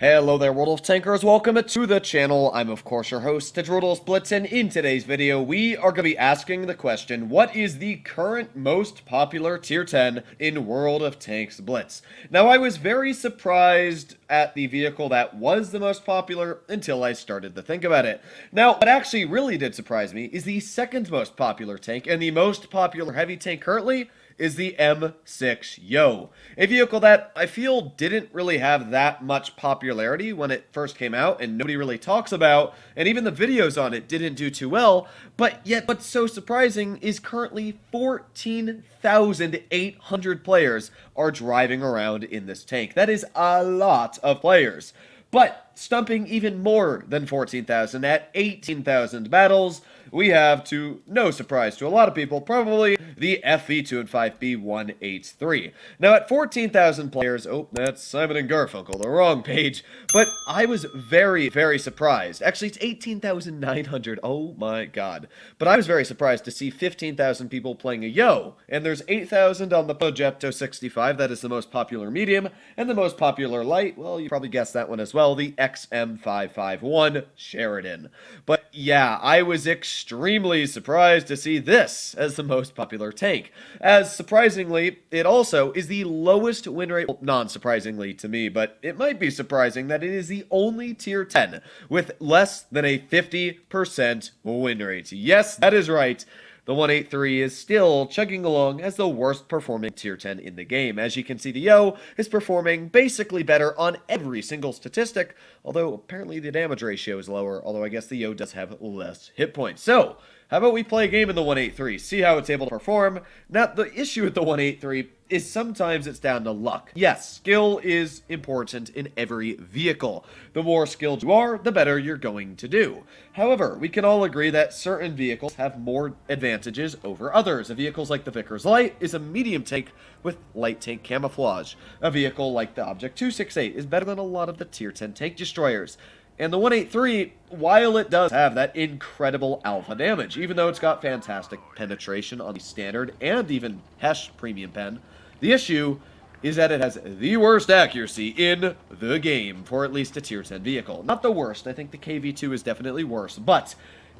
Hello there, World of Tankers. Welcome to the channel. I'm, of course, your host, World of Blitz, and in today's video, we are going to be asking the question, what is the current most popular Tier 10 in World of Tanks Blitz? Now, I was very surprised at the vehicle that was the most popular until I started to think about it. Now, what actually really did surprise me is the second most popular tank, and the most popular heavy tank currently is the M6 Yo, a vehicle that I feel didn't really have that much popularity when it first came out and nobody really talks about, and even the videos on it didn't do too well, but yet what's so surprising is currently 14,800 players are driving around in this tank. That is a lot of players. But stumping even more than 14,000 at 18,000 battles, we have, to no surprise to a lot of people, probably the FV215B 183. Now at 14,000 players, oh, that's Simon and Garfunkel, the wrong page, but I was very, very surprised. Actually, it's 18,900, oh my god. But I was very surprised to see 15,000 people playing a Yo, and there's 8,000 on the Progetto 65, that is the most popular medium, and the most popular light, well, you probably guessed that one as well, the XM551 Sheridan. But yeah, I was extremely surprised to see this as the most popular tank, as surprisingly, it also is the lowest win rate, well, non-surprisingly to me, but it might be surprising that it is the only tier 10 with less than a 50% win rate. Yes, that is right. The 183 is still chugging along as the worst performing tier 10 in the game. As you can see, the Yo is performing basically better on every single statistic, although apparently the damage ratio is lower, although I guess the Yo does have less hit points. So, how about we play a game in the 183, see how it's able to perform? Now, the issue with the 183 is sometimes it's down to luck. Yes, skill is important in every vehicle. The more skilled you are, the better you're going to do. However, we can all agree that certain vehicles have more advantages over others. Vehicles like the Vickers Light is a medium tank with light tank camouflage. A vehicle like the Object 268 is better than a lot of the tier 10 tank destroyers. And the 183, while it does have that incredible alpha damage, even though it's got fantastic penetration on the standard and even Hesh premium pen, the issue is that it has the worst accuracy in the game for at least a tier 10 vehicle. Not the worst, I think the KV2 is definitely worse, but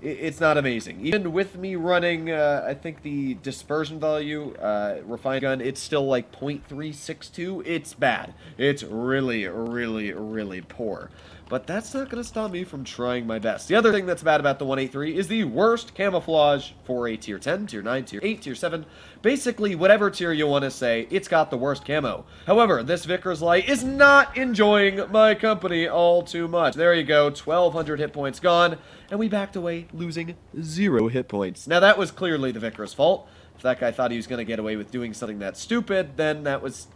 it's not amazing. Even with me running, I think the dispersion value, refined gun, it's still like 0.362. It's bad. It's really, really, really poor. But that's not going to stop me from trying my best. The other thing that's bad about the 183 is the worst camouflage for a tier 10, tier 9, tier 8, tier 7. Basically, whatever tier you want to say, it's got the worst camo. However, this Vickers Light is not enjoying my company all too much. There you go, 1,200 hit points gone, and we backed away, losing 0 hit points. Now, that was clearly the Vickers' fault. If that guy thought he was going to get away with doing something that stupid, then that was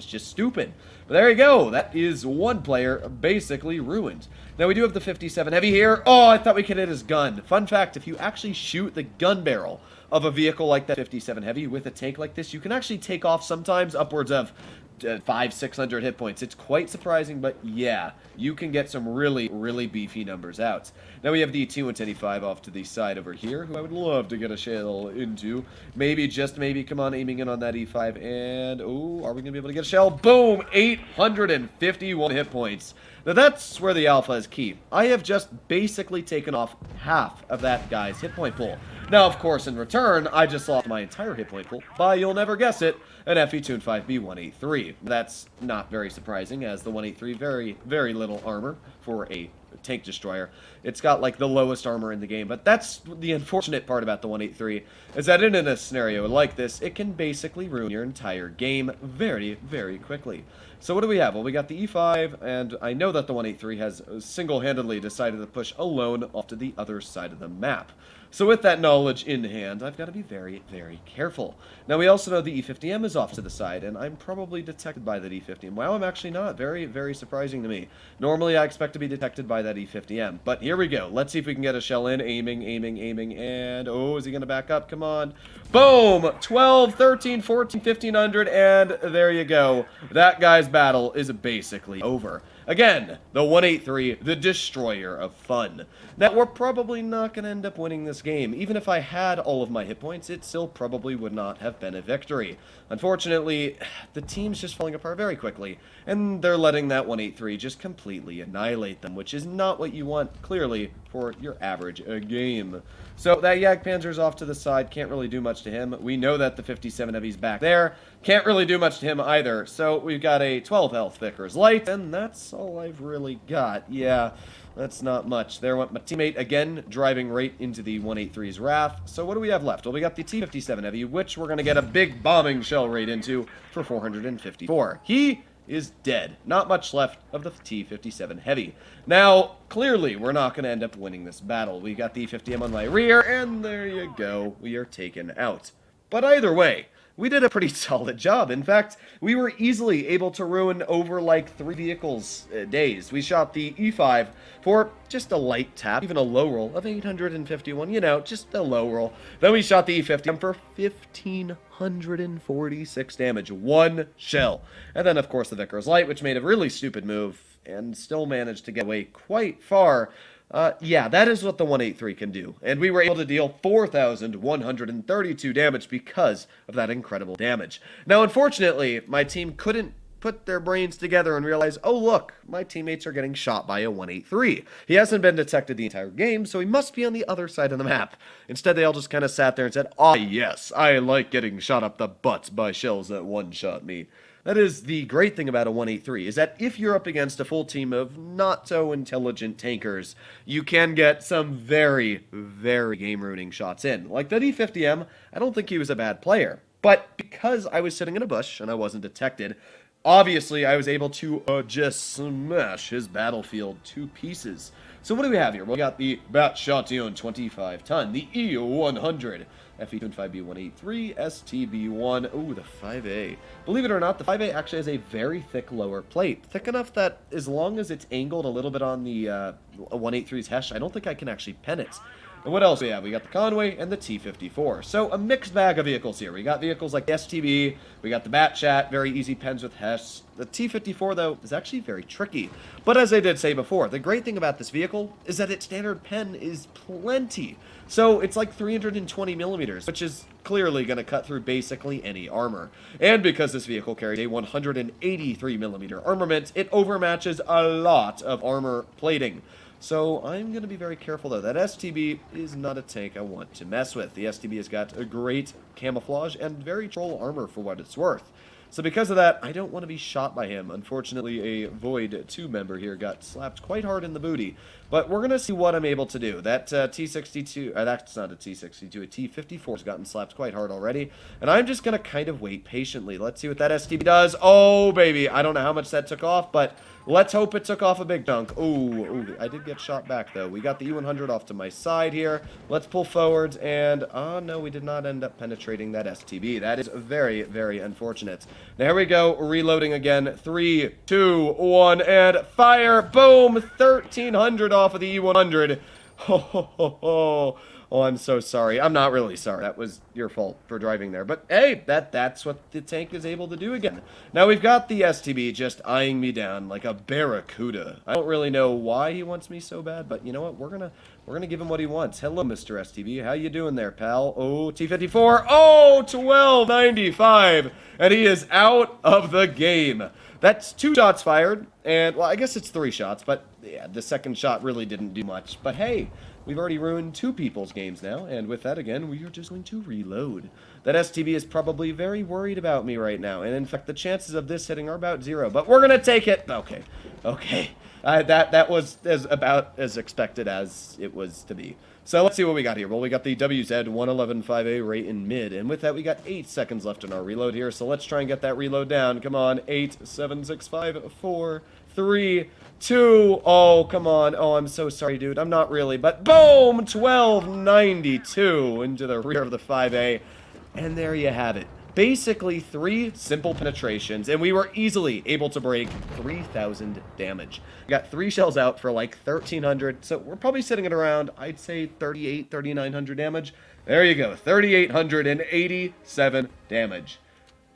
just stupid. But there you go. That is one player basically ruined. Now we do have the 57 heavy here. Oh, I thought we could hit his gun. Fun fact, if you actually shoot the gun barrel of a vehicle like that 57 heavy with a tank like this, you can actually take off sometimes upwards of 500-600 hit points. It's quite surprising, but yeah, you can get some really, really beefy numbers out. Now we have the T10 off to the side over here, who I would love to get a shell into. Maybe, just maybe, come on, aiming in on that E5, and, oh, are we going to be able to get a shell? Boom! 851 hit points. Now that's where the alpha is key. I have just basically taken off half of that guy's hit point pool. Now, of course, in return, I just lost my entire hit point pool by, you'll never guess it, an FV215B 183. That's not very surprising, as the 183, very, very little armor for a tank destroyer. It's got like the lowest armor in the game, but that's the unfortunate part about the 183, is that in a scenario like this, it can basically ruin your entire game very, very quickly. So what do we have? Well, we got the E5, and I know that the 183 has single-handedly decided to push alone off to the other side of the map. So with that knowledge in hand, I've got to be very, very careful. Now, we also know the E50M is off to the side, and I'm probably detected by that E50M. Wow, I'm actually not. Very, very surprising to me. Normally, I expect to be detected by that E50M. But here we go. Let's see if we can get a shell in. Aiming, aiming, aiming, and... oh, is he going to back up? Come on. Boom! 12, 13, 14, 1500, and there you go. That guy's battle is basically over. Again, the 183, the destroyer of fun. Now, we're probably not going to end up winning this game. Even if I had all of my hit points, it still probably would not have been a victory. Unfortunately, the team's just falling apart very quickly, and they're letting that 183 just completely annihilate them, which is not what you want, clearly, for your average game. So that Jagdpanzer's off to the side, can't really do much to him. We know that the 57 Heavy's back there, can't really do much to him either. So we've got a 12 health Vickers Light, and that's all I've really got. Yeah, that's not much. There went my teammate again, driving right into the 183's Wrath. So what do we have left? Well, we got the T57 Heavy, which we're going to get a big bombing shell right into for 454. He is dead. Not much left of the T57 Heavy. Now, clearly, we're not going to end up winning this battle. We got the 50M on my rear, and there you go. We are taken out. But either way, we did a pretty solid job. In fact, we were easily able to ruin over like 3 vehicles days. We shot the E5 for just a light tap, even a low roll of 851, you know, just a low roll. Then we shot the E50 for 1,546 damage, 1 shell. And then, of course, the Vickers Light, which made a really stupid move and still managed to get away quite far. Yeah, that is what the 183 can do. And we were able to deal 4,132 damage because of that incredible damage. Now, unfortunately, my team couldn't put their brains together and realize, oh, look, my teammates are getting shot by a 183. He hasn't been detected the entire game, so he must be on the other side of the map. Instead, they all just kind of sat there and said, ah, yes, I like getting shot up the butts by shells that one-shot me. That is the great thing about a 183, is that if you're up against a full team of not-so-intelligent tankers, you can get some very, very game-ruining shots in. Like the D50M, I don't think he was a bad player. But because I was sitting in a bush and I wasn't detected, obviously I was able to just smash his battlefield to pieces. So what do we have here? Well, we got the Batshation 25-ton, the E100. FV215B 183, STB1, ooh, the 5A. Believe it or not, the 5A actually has a very thick lower plate. Thick enough that as long as it's angled a little bit on the 183's Hesh, I don't think I can actually pen it. And what else do we have? We got the Conway and the T54. So a mixed bag of vehicles here. We got vehicles like the STB, we got the Batchat, very easy pens with Hesh. The T54, though, is actually very tricky. But as I did say before, the great thing about this vehicle is that its standard pen is plenty. So it's like 320 millimeters, which is clearly going to cut through basically any armor. And because this vehicle carries a 183 millimeter armament, it overmatches a lot of armor plating. So I'm going to be very careful, though. That STB is not a tank I want to mess with. The STB has got a great camouflage and very troll armor for what it's worth. So because of that, I don't want to be shot by him. Unfortunately, a Void 2 member here got slapped quite hard in the booty. But we're going to see what I'm able to do. That T62, that's not a T62, a T54 has gotten slapped quite hard already. And I'm just going to kind of wait patiently. Let's see what that STB does. Oh, baby. I don't know how much that took off, but let's hope it took off a big chunk. Ooh, I did get shot back, though. We got the E100 off to my side here. Let's pull forwards, and, oh, no, we did not end up penetrating that STB. That is very, very unfortunate. Now, here we go. Reloading again. 3, 2, 1, and fire. Boom. 1,300 off of the E100. Ho, ho, ho, ho. Oh, I'm so sorry. I'm not really sorry. That was your fault for driving there. But, hey, that's what the tank is able to do again. Now, we've got the STB just eyeing me down like a barracuda. I don't really know why he wants me so bad, but you know what? We're gonna give him what he wants. Hello, Mr. STB. How you doing there, pal? Oh, T54. Oh, 1295. And he is out of the game. That's 2 shots fired. And, well, I guess it's 3 shots, but, yeah, the second shot really didn't do much. But, hey, we've already ruined 2 people's games now, and with that, again, we are just going to reload. That STB is probably very worried about me right now, and in fact, the chances of this hitting are about 0, but we're gonna take it! Okay. That was about as expected as it was to be. So let's see what we got here. Well, we got the WZ1115A right in mid, and with that, we got 8 seconds left in our reload here, so let's try and get that reload down. Come on, 8, 7, 6, 5, 4, 3, 2, oh, come on. Oh, I'm so sorry, dude. I'm not really, but boom! 1292 into the rear of the 5A. And there you have it. Basically 3 simple penetrations, and we were easily able to break 3,000 damage. We got 3 shells out for like 1,300, so we're probably sitting at around, I'd say, 3,900 damage. There you go, 3,887 damage.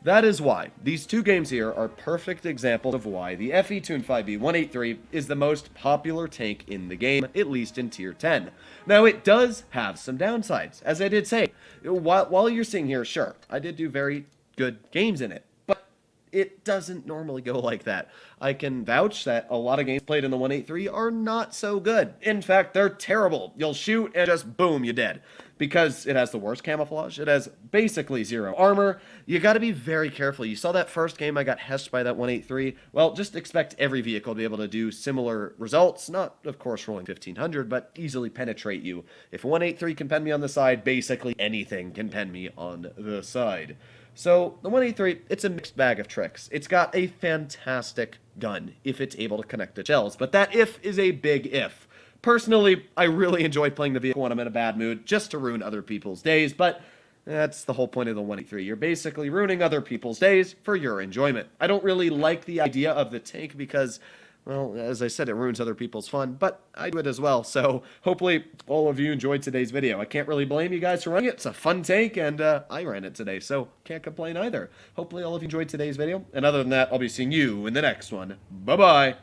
That is why these two games here are perfect examples of why the FV215B 183 is the most popular tank in the game, at least in Tier 10. Now, it does have some downsides, as I did say. While you're seeing here, sure, I did do very good games in it, but it doesn't normally go like that. I can vouch that a lot of games played in the 183 are not so good. In fact, they're terrible. You'll shoot and just boom, you're dead. Because it has the worst camouflage, it has basically zero armor. You gotta be very careful. You saw that first game I got heshed by that 183. Well, just expect every vehicle to be able to do similar results. Not, of course, rolling 1500, but easily penetrate you. If 183 can pen me on the side, basically anything can pen me on the side. So, the 183, it's a mixed bag of tricks. It's got a fantastic gun, if it's able to connect to shells, but that if is a big if. Personally, I really enjoy playing the vehicle when I'm in a bad mood, just to ruin other people's days, but that's the whole point of the 183. You're basically ruining other people's days for your enjoyment. I don't really like the idea of the tank because, well, as I said, it ruins other people's fun, but I do it as well, so hopefully all of you enjoyed today's video. I can't really blame you guys for running it. It's a fun tank, and I ran it today, so can't complain either. Hopefully all of you enjoyed today's video, and other than that, I'll be seeing you in the next one. Bye-bye!